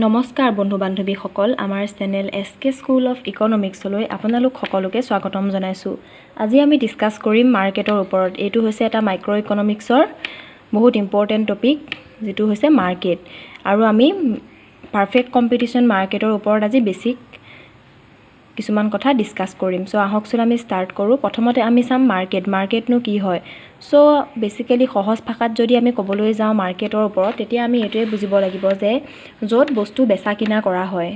নমস্কাৰ বন্ধু বান্ধৱীসকল, আমাৰ চেনেল SK স্কুল অফ ইকনমিক্সলৈ আপোনালোক সকলোকে স্বাগতম জনাইছোঁ। আজি আমি ডিছকাছ কৰিম মাৰ্কেটৰ ওপৰত। এইটো হৈছে এটা মাইক্ৰ ইকনমিক্সৰ বহুত ইম্পৰ্টেণ্ট টপিক, যিটো হৈছে মাৰ্কেট। আৰু আমি পাৰফেক্ট কম্পিটিশ্যন মাৰ্কেটৰ ওপৰত আজি বেছিক কিছুমান কথা ডিছকাছ কৰিম। চ' আহকচোন আমি ষ্টাৰ্ট কৰোঁ। প্ৰথমতে আমি চাম মাৰ্কেটনো কি হয়। চ' বেছিকেলি সহজ ভাষাত যদি আমি ক'বলৈ যাওঁ মাৰ্কেটৰ ওপৰত, তেতিয়া আমি এইটোৱে বুজিব লাগিব যে য'ত বস্তু বেচা কিনা কৰা হয়।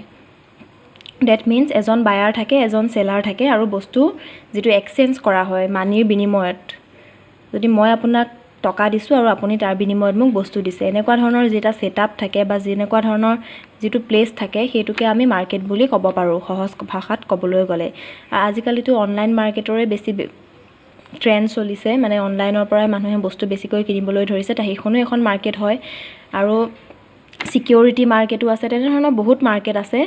ডেট মিনছ এজন বায়াৰ থাকে, এজন চেলাৰ থাকে, আৰু বস্তু যিটো এক্সচেঞ্জ কৰা হয় মানিৰ বিনিময়ত। যদি মই আপোনাক টকা দিছোঁ আৰু আপুনি তাৰ বিনিময়ত মোক বস্তু দিছে, এনেকুৱা ধৰণৰ যেটা ছেটআপ থাকে বা যেনেকুৱা ধৰণৰ যিটো প্লেচ থাকে, সেইটোকে আমি মাৰ্কেট বুলি ক'ব পাৰোঁ সহজ ভাষাত ক'বলৈ গ'লে। আজিকালিতো অনলাইন মাৰ্কেটৰে বেছি ট্ৰেণ্ড চলিছে, মানে অনলাইনৰ পৰাই মানুহে বস্তু বেছিকৈ কিনিবলৈ ধৰিছে, সেইখনো এখন মাৰ্কেট হয়। আৰু ছিকিউৰিটি মাৰ্কেটো আছে, তেনেধৰণৰ বহুত মাৰ্কেট আছে।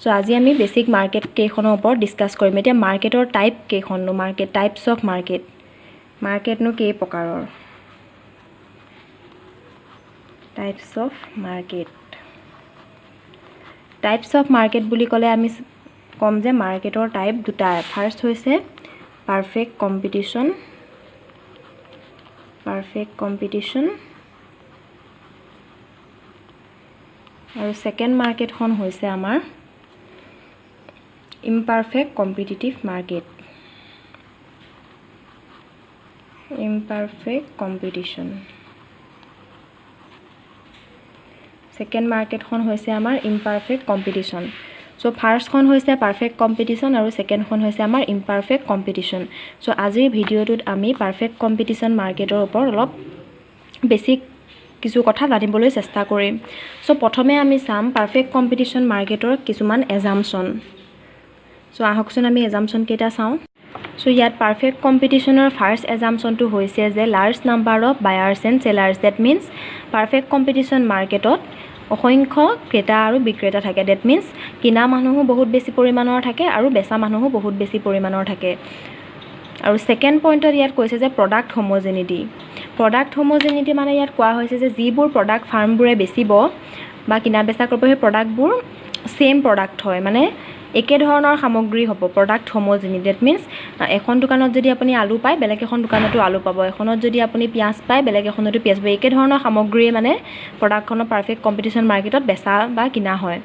চ' আজি আমি বেছিক মাৰ্কেট কেইখনৰ ওপৰত ডিছকাছ কৰিম। এতিয়া মাৰ্কেটৰ টাইপ কেইখননো, টাইপছ অফ মাৰ্কেটনো কেই প্ৰকাৰৰ। টাইপছ অফ মাৰ্কেট বুলি ক'লে আমি ক'ম যে মাৰ্কেটৰ টাইপ দুটা। ফাৰ্ষ্ট হৈছে পাৰফেক্ট কম্পিটিশ্যন আৰু ছেকেণ্ড মাৰ্কেটখন হৈছে আমাৰ ইমপাৰফেক্ট কম্পিটিটিভ মাৰ্কেট। ছেকেণ্ড মাৰ্কেটখন হৈছে আমাৰ ইমপাৰফেক্ট কম্পিটিশ্যন। চ' ফাৰ্ষ্টখন হৈছে পাৰফেক্ট কম্পিটিশ্যন আৰু ছেকেণ্ডখন হৈছে আমাৰ ইমপাৰফেক্ট কম্পিটিশ্যন। চ' আজিৰ ভিডিঅ'টোত আমি পাৰফেক্ট কম্পিটিশ্যন মাৰ্কেটৰ ওপৰত অলপ বেছিক কিছু কথা জানিবলৈ চেষ্টা কৰিম। চ' প্ৰথমে আমি চাম পাৰফেক্ট কম্পিটিশ্যন মাৰ্কেটৰ কিছুমান এজাম্পশ্যন। চ' আহকচোন আমি এজাম্পশ্যন কেইটা চাওঁ। চ' ইয়াত পাৰফেক্ট কম্পিটিশ্যনৰ ফাৰ্ষ্ট এজাম্পশ্যনটো হৈছে যে large number of buyers and sellers. That means perfect competition মাৰ্কেটত অসংখ্য ক্ৰেতা আৰু বিক্ৰেতা থাকে। ডেট মিনছ কিনা মানুহো বহুত বেছি পৰিমাণৰ থাকে আৰু বেচা মানুহো বহুত বেছি পৰিমাণৰ থাকে। আৰু ছেকেণ্ড পইণ্টত ইয়াত কৈছে যে প্ৰডাক্ট হোমোজেনিটি মানে ইয়াত কোৱা হৈছে যে যিবোৰ প্ৰডাক্ট ফাৰ্মবোৰে বেচিব বা কিনা বেচা কৰিব, সেই প্ৰডাক্টবোৰ ছেইম প্ৰডাক্ট হয়, মানে একে ধৰণৰ সামগ্ৰী হ'ব। প্ৰডাক্ট হোমোজেনিটি ডেট মিনছ এখন দোকানত যদি আপুনি আলু পায়, বেলেগ এখন দোকানতো আলু পাব। এখনত যদি আপুনি পিঁয়াজ পায়, বেলেগ এখনতো পিঁয়াজ পাব। একে ধৰণৰ সামগ্ৰীয়ে মানে প্ৰডাক্টখনৰ পাৰফেক্ট কম্পিটিশ্যন মাৰ্কেটত বেচা বা কিনা হয়।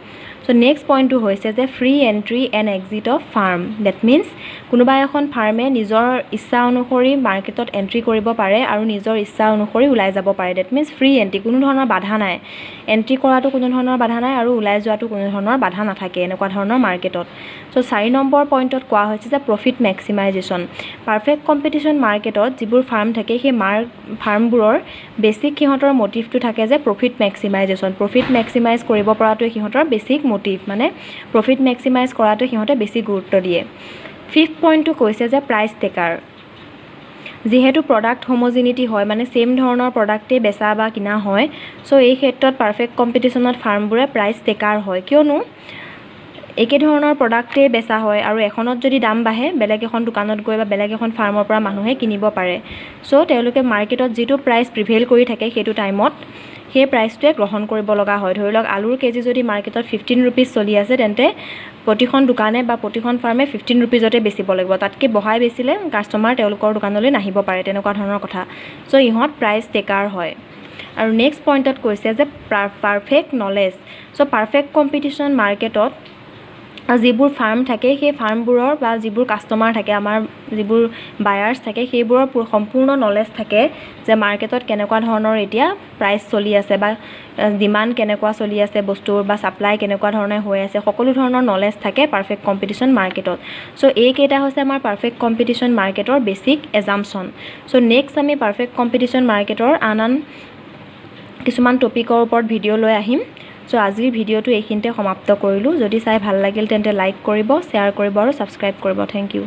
চ' নেক্সট পইণ্টটো হৈছে যে free entry and exit of farm. That means কোনোবা এখন ফাৰ্মে নিজৰ ইচ্ছা অনুসৰি মাৰ্কেটত এণ্ট্ৰি কৰিব পাৰে আৰু নিজৰ ইচ্ছা অনুসৰি ওলাই যাব পাৰে। ডেট মিনছ ফ্ৰী এণ্ট্ৰি, কোনো ধৰণৰ বাধা নাই। এণ্ট্ৰি কৰাটো কোনো ধৰণৰ বাধা নাই আৰু ওলাই যোৱাটো কোনো ধৰণৰ বাধা নাথাকে এনেকুৱা ধৰণৰ মাৰ্কেটত। চ' 4 নম্বৰ পইণ্টত কোৱা হৈছে যে প্ৰফিট মেক্সিমাইজেশ্যন। পাৰফেক্ট কম্পিটিশ্যন মাৰ্কেটত যিবোৰ ফাৰ্ম থাকে, সেই ফাৰ্মবোৰৰ বেছিক সিহঁতৰ মটিভটো থাকে যে প্ৰফিট মেক্সিমাইজেশ্যন। প্ৰফিট মেক্সিমাইজ কৰিব পৰাটোৱে সিহঁতৰ বেছিক মটিভ, মানে প্ৰফিট মেক্সিমাইজ কৰাটোৱে সিহঁতে বেছি গুৰুত্ব দিয়ে। 5th পইণ্টটো কৈছে যে প্ৰাইচ টেকাৰ। যিহেতু প্ৰডাক্ট হোমোজেনিটি হয়, মানে ছেইম ধৰণৰ প্ৰডাক্টেই বেচা বা কিনা হয়, চ' এই ক্ষেত্ৰত পাৰফেক্ট কম্পিটিশ্যনত ফাৰ্মবোৰে প্ৰাইচ টেকাৰ হয়, কিয়নো একে ধৰণৰ প্ৰডাক্টেই বেচা হয় আৰু এখনত যদি দাম বাঢ়ে, বেলেগ এখন দোকানত গৈ বা বেলেগ এখন ফাৰ্মৰ পৰা মানুহে কিনিব পাৰে। চ' তেওঁলোকে মাৰ্কেটত যিটো প্ৰাইচ প্ৰিভেইল কৰি থাকে সেইটো টাইমত সেই প্ৰাইচটোৱে গ্ৰহণ কৰিব লগা হয়। ধৰি লওক আলুৰ কেজি যদি মাৰ্কেটত 15 ৰুপিজ চলি আছে, তেন্তে প্ৰতিখন দোকানে বা প্ৰতিখন ফাৰ্মে 15 ৰুপিজতে বেচিব লাগিব। তাতকৈ বঢ়াই বেচিলে কাষ্টমাৰ তেওঁলোকৰ দোকানলৈ নাহিব পাৰে, তেনেকুৱা ধৰণৰ কথা। চ' ইহঁত প্ৰাইচ টেকাৰ হয়। আৰু নেক্সট পইণ্টত কৈছে যে পাৰফেক্ট নলেজ। চ' পাৰফেক্ট কম্পিটিশ্যন মাৰ্কেটত যিবোৰ ফাৰ্ম থাকে, সেই ফাৰ্মবোৰৰ বা যিবোৰ কাষ্টমাৰ থাকে, আমাৰ যিবোৰ বায়াৰ্ছ থাকে, সেইবোৰৰ সম্পূৰ্ণ নলেজ থাকে যে মাৰ্কেটত কেনেকুৱা ধৰণৰ এতিয়া প্ৰাইচ চলি আছে বা ডিমাণ্ড কেনেকুৱা চলি আছে বস্তুৰ, বা ছাপ্লাই কেনেকুৱা ধৰণে হৈ আছে, সকলো ধৰণৰ নলেজ থাকে পাৰফেক্ট কম্পিটিশ্যন মাৰ্কেটত। চ' এইকেইটা হৈছে আমাৰ পাৰফেক্ট কম্পিটিশ্যন মাৰ্কেটৰ বেছিক এজাম্পশ্যন। চ' নেক্সট আমি পাৰফেক্ট কম্পিটিশ্যন মাৰ্কেটৰ আন কিছুমান টপিকৰ ওপৰত ভিডিঅ' লৈ আহিম। চ' আজিৰ ভিডিঅ'টো এইখিনিতে সমাপ্ত কৰিলোঁ। যদি চাই ভাল লাগিল তেন্তে লাইক কৰিব, শ্বেয়াৰ কৰিব আৰু ছাবস্ক্ৰাইব কৰিব। Thank U.